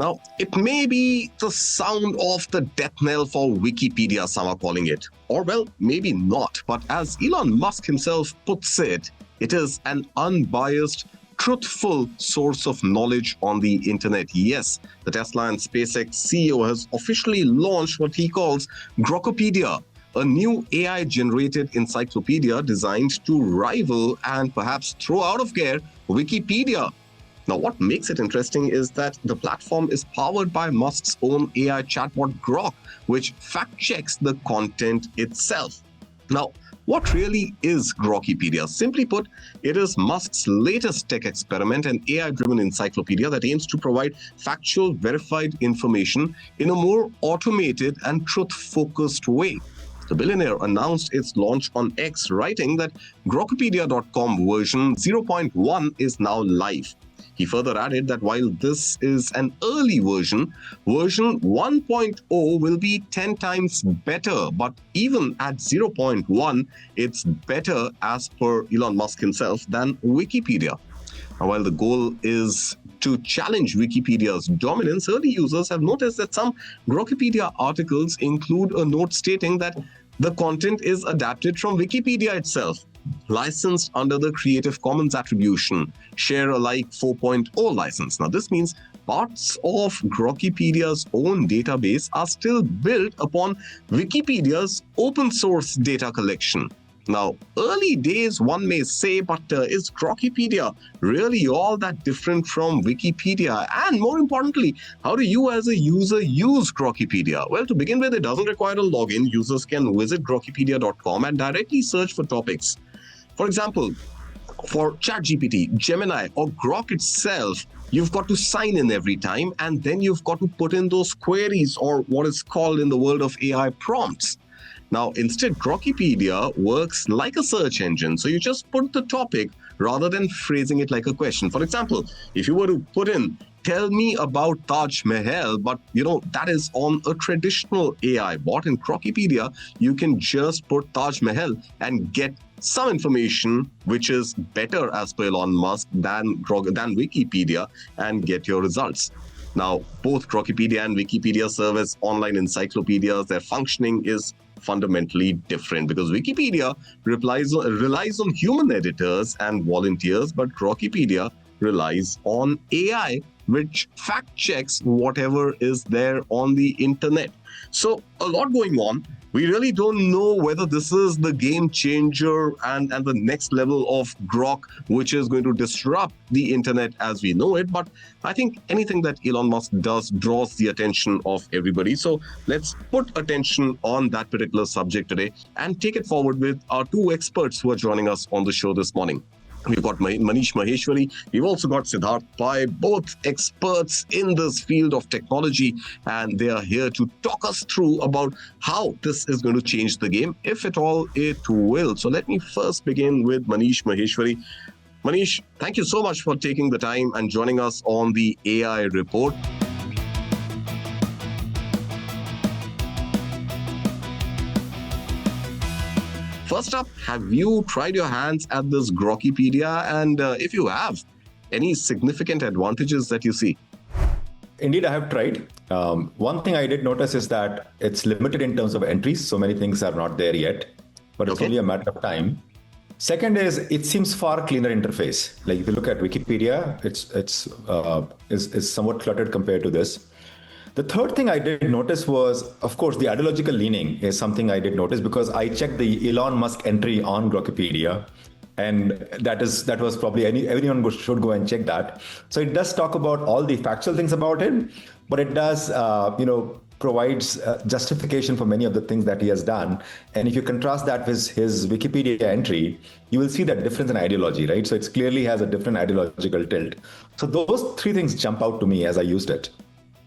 Now, it may be the sound of the death knell for Wikipedia, some are calling it. Or, well, maybe not. But as Elon Musk himself puts it, it is an unbiased, truthful source of knowledge on the internet. Yes, the Tesla and SpaceX CEO has officially launched what he calls Grokipedia, a new AI-generated encyclopedia designed to rival and perhaps throw out of gear Wikipedia. Now, what makes it interesting is that the platform is powered by Musk's own AI chatbot Grok, which fact-checks the content itself. Now, what really is Grokipedia? Simply put, it is Musk's latest tech experiment, an AI-driven encyclopedia that aims to provide factual, verified information in a more automated and truth-focused way. The billionaire announced its launch on X, writing that Grokipedia.com version 0.1 is now live. He further added that while this is an early version, version 1.0 will be 10 times better. But even at 0.1, it's better, as per Elon Musk himself, than Wikipedia. Now, while the goal is to challenge Wikipedia's dominance, early users have noticed that some Grokipedia articles include a note stating that the content is adapted from Wikipedia itself, licensed under the Creative Commons Attribution Share Alike 4.0 license. Now, this means parts of Grokipedia's own database are still built upon Wikipedia's open source data collection. Now, early days, one may say, but is Grokipedia really all that different from Wikipedia? And more importantly, how do you as a user use Grokipedia? Well, to begin with, it doesn't require a login. Users can visit Grokipedia.com and directly search for topics. For example, for ChatGPT, Gemini, or Grok itself, you've got to sign in every time, and then you've got to put in those queries, or what is called in the world of AI prompts. Now, instead, Grokipedia works like a search engine. So you just put the topic rather than phrasing it like a question. For example, if you were to put in, tell me about Taj Mahal, but that is on a traditional AI bot. In Grokipedia, you can just put Taj Mahal and get some information which is better, as per Elon Musk, than Wikipedia, and get your results. Now, both Grokipedia and Wikipedia serve as online encyclopedias. Their functioning is fundamentally different because Wikipedia relies on human editors and volunteers, but Grokipedia relies on AI, which fact checks whatever is there on the internet. So a lot going on. We really don't know whether this is the game changer and the next level of Grok, which is going to disrupt the internet as we know it. But I think anything that Elon Musk does draws the attention of everybody. So let's put attention on that particular subject today and take it forward with our two experts who are joining us on the show this morning. We've got Manish Maheshwari. We've also got Siddharth Pai, both experts in this field of technology, and they are here to talk us through about how this is going to change the game, if at all it will. So let me first begin with Manish Maheshwari. Manish, thank you so much for taking the time and joining us on the AI Report. First up, have you tried your hands at this Grokipedia? And if you have, any significant advantages that you see? Indeed, I have tried. One thing I did notice is that it's limited in terms of entries. So many things are not there yet, but it's only a matter of time. Second is, it seems far cleaner interface. Like if you look at Wikipedia, it's somewhat cluttered compared to this. The third thing I did notice was, of course, the ideological leaning is something I did notice because I checked the Elon Musk entry on Grokipedia, and that was probably everyone should go and check that. So it does talk about all the factual things about it, but it does provides justification for many of the things that he has done. And if you contrast that with his Wikipedia entry, you will see that difference in ideology, right? So it clearly has a different ideological tilt. So those three things jump out to me as I used it.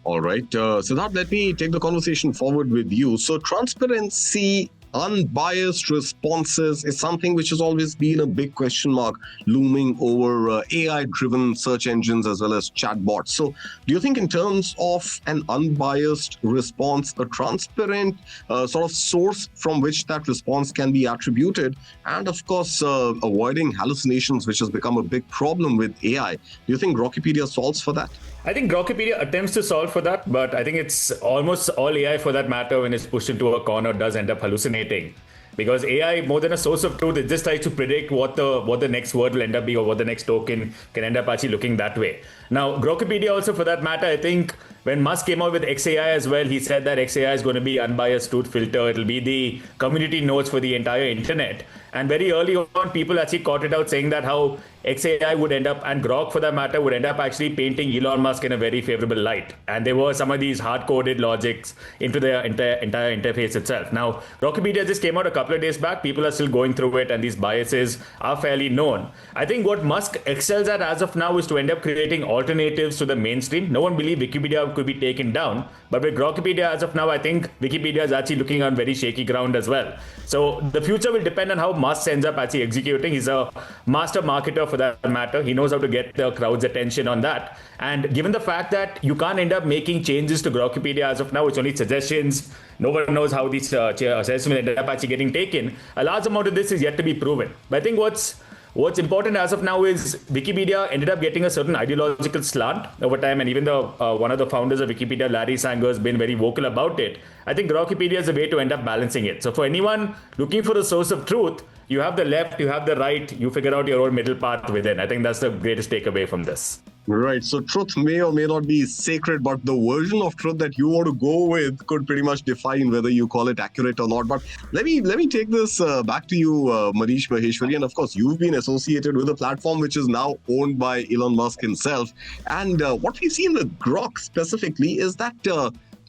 All right. Siddharth, let me take the conversation forward with you. So transparency, unbiased responses is something which has always been a big question mark looming over AI-driven search engines as well as chatbots. So do you think in terms of an unbiased response, a transparent sort of source from which that response can be attributed, and of course, avoiding hallucinations, which has become a big problem with AI, do you think Grokipedia solves for that? I think Grokipedia attempts to solve for that, but I think it's almost all AI for that matter when it's pushed into a corner does end up hallucinating. Because AI, more than a source of truth, it just tries to predict what the next word will end up being or what the next token can end up actually looking that way. Now, Grokipedia also, for that matter, I think when Musk came out with xAI as well, he said that xAI is going to be unbiased truth filter. It'll be the community notes for the entire internet. And very early on, people actually caught it out saying that how xAI would end up, and Grok for that matter, would end up actually painting Elon Musk in a very favorable light. And there were some of these hard-coded logics into the entire interface itself. Now, Grokipedia just came out a couple of days back. People are still going through it, and these biases are fairly known. I think what Musk excels at as of now is to end up creating alternatives to the mainstream. No one believed Wikipedia could be taken down. But with Grokipedia as of now, I think Wikipedia is actually looking on very shaky ground as well. So the future will depend on how Musk ends up actually executing. He's a master marketer for that matter. He knows how to get the crowd's attention on that. And given the fact that you can't end up making changes to Grokipedia as of now, it's only suggestions. No one knows how these suggestions will end up actually getting taken. A large amount of this is yet to be proven. But I think what's important as of now is Wikipedia ended up getting a certain ideological slant over time, and even one of the founders of Wikipedia, Larry Sanger, has been very vocal about it. I think Grokipedia is a way to end up balancing it. So for anyone looking for a source of truth, you have the left, you have the right, you figure out your own middle path within. I think that's the greatest takeaway from this. Right. So truth may or may not be sacred, but the version of truth that you want to go with could pretty much define whether you call it accurate or not. But let me take this back to you, Manish Maheshwari. And of course, you've been associated with a platform which is now owned by Elon Musk himself. And what we've seen with Grok specifically is that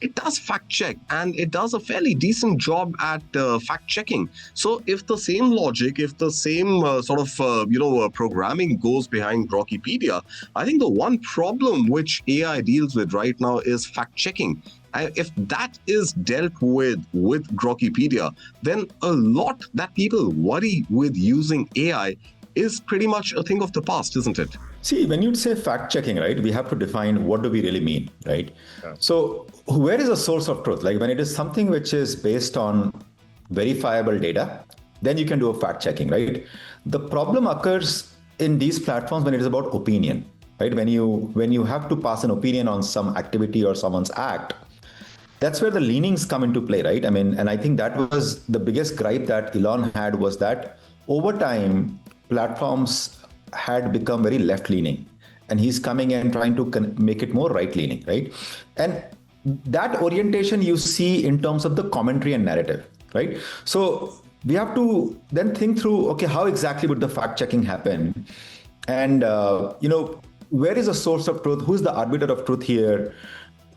it does fact check, and it does a fairly decent job at fact checking. So if the same logic, if the same programming goes behind Grokipedia, I think the one problem which AI deals with right now is fact checking. If that is dealt with Grokipedia, then a lot that people worry with using AI is pretty much a thing of the past, isn't it? See, when you say fact checking, right, we have to define what do we really mean, right? Yeah. So where is the source of truth? Like when it is something which is based on verifiable data, then you can do a fact checking, right? The problem occurs in these platforms when it is about opinion, right? When you have to pass an opinion on some activity or someone's act, that's where the leanings come into play, right? I mean, and I think that was the biggest gripe that Elon had, was that over time, platforms had become very left-leaning, and he's coming and trying to make it more right-leaning, right? And that orientation you see in terms of the commentary and narrative, right? So we have to then think through, okay, how exactly would the fact-checking happen? And, where is the source of truth? Who's the arbiter of truth here?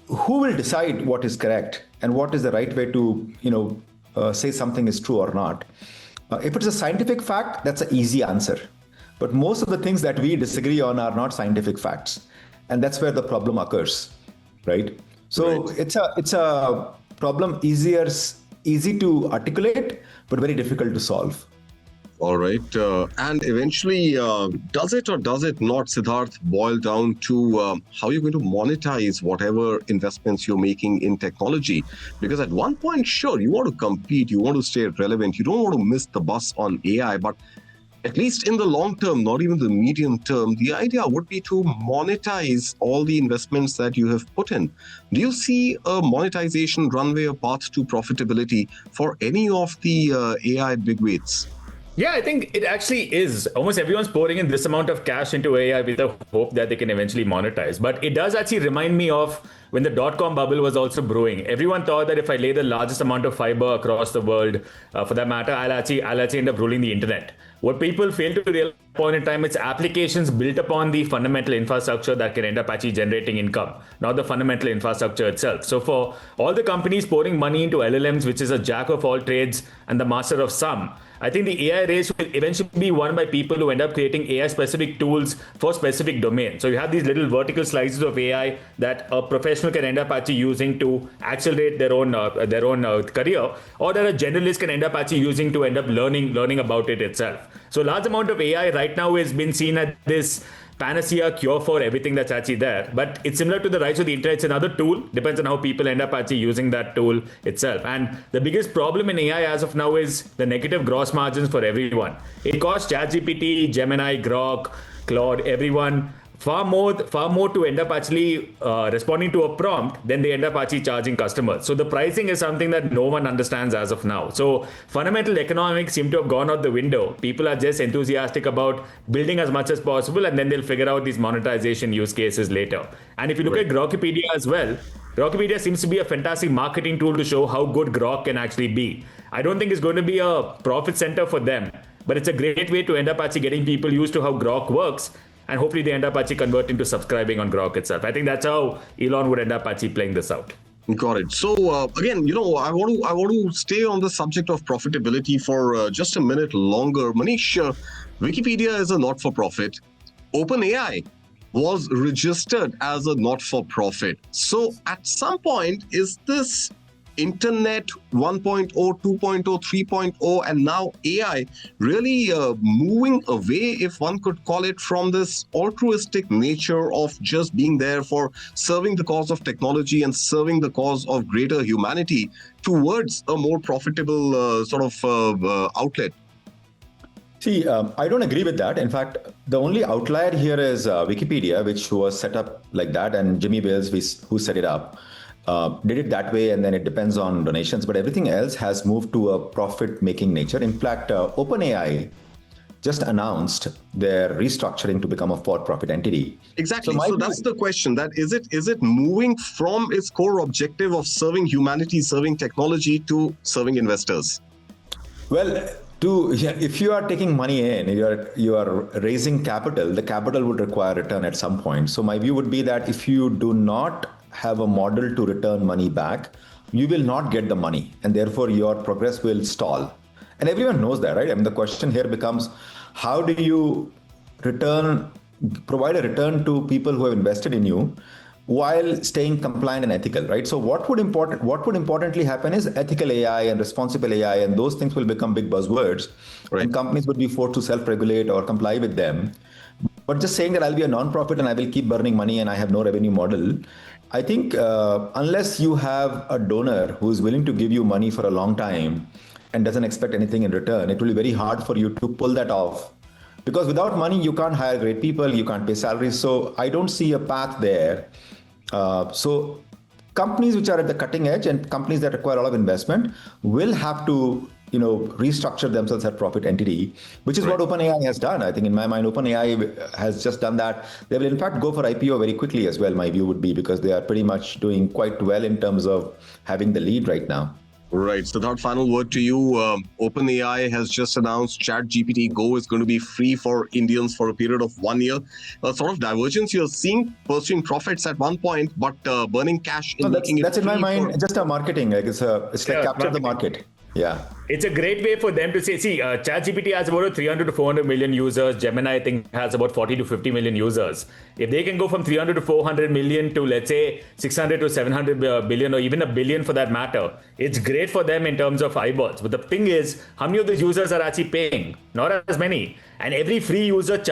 Who will decide what is correct and what is the right way to, say something is true or not? If it's a scientific fact, that's an easy answer. But most of the things that we disagree on are not scientific facts. And that's where the problem occurs, right? So right. It's a problem easy to articulate, but very difficult to solve. All right. And eventually, does it or does it not, Siddharth, boil down to how you're going to monetize whatever investments you're making in technology? Because at one point, sure, you want to compete, you want to stay relevant, you don't want to miss the bus on AI, but at least in the long term, not even the medium term, the idea would be to monetize all the investments that you have put in. Do you see a monetization runway or path to profitability for any of the AI bigwigs? Yeah, I think it actually is. Almost everyone's pouring in this amount of cash into AI with the hope that they can eventually monetize. But it does actually remind me of when the dot-com bubble was also brewing. Everyone thought that if I lay the largest amount of fiber across the world, for that matter, I'll actually end up ruling the internet. What people fail to realize at point in time, it's applications built upon the fundamental infrastructure that can end up actually generating income, not the fundamental infrastructure itself. So for all the companies pouring money into LLMs, which is a jack of all trades and the master of some, I think the AI race will eventually be won by people who end up creating AI-specific tools for specific domains. So you have these little vertical slices of AI that a professional can end up actually using to accelerate their own career, or that a generalist can end up actually using to end up learning about it itself. So a large amount of AI right now has been seen as this panacea cure for everything that's actually there. But it's similar to the rise of the internet. It's another tool. Depends on how people end up actually using that tool itself. And the biggest problem in AI as of now is the negative gross margins for everyone. It costs ChatGPT, Gemini, Grok, Claude, everyone far more to end up actually responding to a prompt than they end up actually charging customers. So the pricing is something that no one understands as of now. So fundamental economics seem to have gone out the window. People are just enthusiastic about building as much as possible, and then they'll figure out these monetization use cases later. And if you look at Grokipedia as well, Grokipedia seems to be a fantastic marketing tool to show how good Grok can actually be. I don't think it's going to be a profit center for them, but it's a great way to end up actually getting people used to how Grok works, and hopefully they end up actually converting to subscribing on Grok itself. I think that's how Elon would end up actually playing this out. Got it. So again, I want to stay on the subject of profitability for just a minute longer. Manish, Wikipedia is a not-for-profit. OpenAI was registered as a not-for-profit. So at some point, is this Internet 1.0, 2.0, 3.0, and now AI really moving away, if one could call it, from this altruistic nature of just being there for serving the cause of technology and serving the cause of greater humanity towards a more profitable outlet? See, I don't agree with that. In fact, the only outlier here is Wikipedia, which was set up like that, and Jimmy Wales, who set it up, did it that way, and then it depends on donations. But everything else has moved to a profit-making nature. In fact, OpenAI just announced their restructuring to become a for-profit entity. Exactly. So that's the question: that is it moving from its core objective of serving humanity, serving technology, to serving investors? Well, if you are taking money in, you are raising capital, the capital would require return at some point. So my view would be that if you do not have a model to return money back, you will not get the money, and therefore your progress will stall. And everyone knows that, right? I mean, the question here becomes, how do you provide a return to people who have invested in you while staying compliant and ethical, right? So what would importantly happen is ethical AI and responsible AI, and those things will become big buzzwords, right? And companies would be forced to self-regulate or comply with them. But just saying that I'll be a non-profit and I will keep burning money and I have no revenue model, I think unless you have a donor who is willing to give you money for a long time and doesn't expect anything in return, it will be very hard for you to pull that off. Because without money, you can't hire great people, you can't pay salaries. So I don't see a path there. So companies which are at the cutting edge and companies that require a lot of investment will have to, restructure themselves as profit entity, which is what OpenAI has done. I think in my mind, OpenAI has just done that. They will in fact go for IPO very quickly as well, my view would be, because they are pretty much doing quite well in terms of having the lead right now. Right. Siddharth, final word to you. OpenAI has just announced ChatGPT Go is going to be free for Indians for a period of 1 year. A sort of divergence you're seeing, pursuing profits at one point, but burning cash in making it free. That's in my mind just a marketing. Like it's like capture the market. Yeah. It's a great way for them to say, ChatGPT has about 300 to 400 million users. Gemini, I think, has about 40 to 50 million users. If they can go from 300 to 400 million to, let's say, 600 to 700 billion, or even a billion for that matter, it's great for them in terms of eyeballs. But the thing is, how many of those users are actually paying? Not as many. And every free user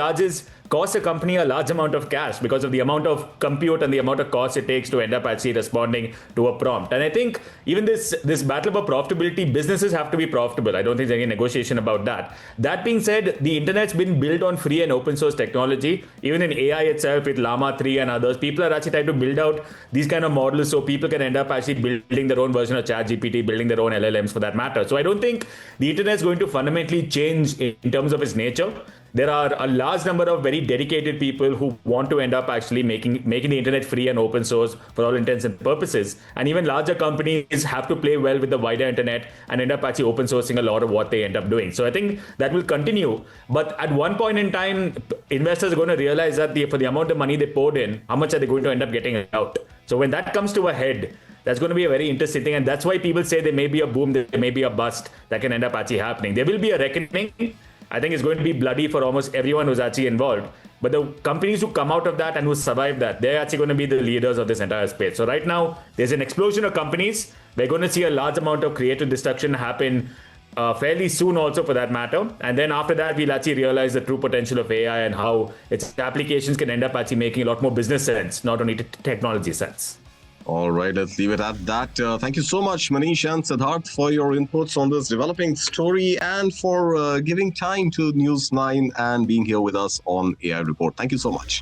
costs a company a large amount of cash because of the amount of compute and the amount of cost it takes to end up actually responding to a prompt. And I think even this battle for profitability, businesses have to be profitable. I don't think there's any negotiation about that. That being said, the internet's been built on free and open source technology. Even in AI itself, with Llama 3 and others, people are actually trying to build out these kind of models so people can end up actually building their own version of ChatGPT, building their own LLMs for that matter. So I don't think the internet's going to fundamentally change in terms of its nature. There are a large number of very dedicated people who want to end up actually making the internet free and open source for all intents and purposes. And even larger companies have to play well with the wider internet and end up actually open sourcing a lot of what they end up doing. So I think that will continue. But at one point in time, investors are going to realize that for the amount of money they poured in, how much are they going to end up getting out? So when that comes to a head, that's going to be a very interesting thing. And that's why people say there may be a boom, there may be a bust that can end up actually happening. There will be a reckoning. I think it's going to be bloody for almost everyone who's actually involved. But the companies who come out of that and who survive that, they're actually going to be the leaders of this entire space. So right now, there's an explosion of companies. We're going to see a large amount of creative destruction happen fairly soon also, for that matter. And then after that, we'll actually realize the true potential of AI and how its applications can end up actually making a lot more business sense, not only technology sense. All right, let's leave it at that. Thank you so much, Manish and Siddharth, for your inputs on this developing story and for giving time to News9 and being here with us on AI Report. Thank you so much.